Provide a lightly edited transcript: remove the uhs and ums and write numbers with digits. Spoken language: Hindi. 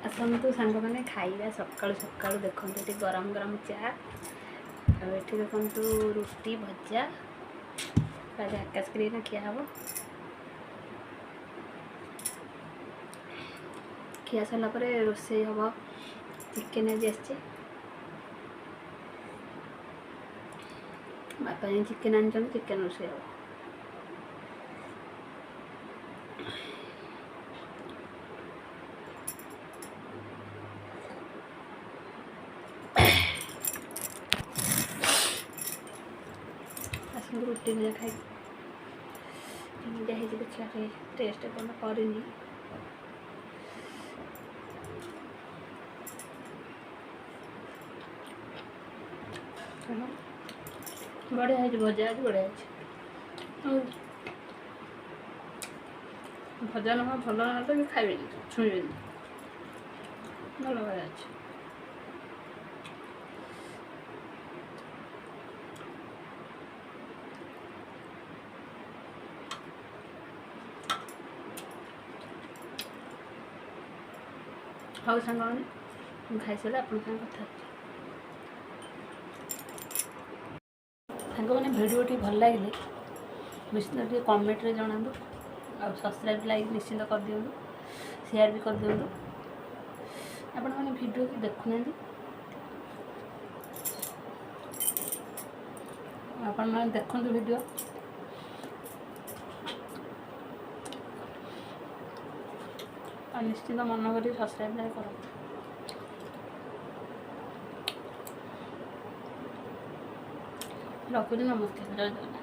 आसतु सांग मैंने खाइबा सकाळु सकाळु देखते ये गरम गरम चा ये देखु रुटी भजा आज आकाश क्रीन खिया हम खिया सारापर रोसे हम चिकेन आज आस बापा चिकेन आन चिकेन रोसे हम रुटी भजा खाई देखा टेस्ट कौन करनी बढ़िया है भजा आज बढ़िया है भजा ना भल ना तो खाइबे छुईबे भल बढ़िया अच्छे हाँ सांग मैंने खाई सारे आप कथा सांग मैंने भिडियो भल लगे निश्चित कमेंट रे जनातु आ सब्सक्राइब लाइक निश्चित कर दिंतु शेयर भी कर दिंतु आपण मैंने भिडियो की देखुना आपण मैंने देखु भिडियो निश्चित मन कर सब्सक्राइब लाइक कर रखुच्छी नमस्कार जय जगन्नाथ।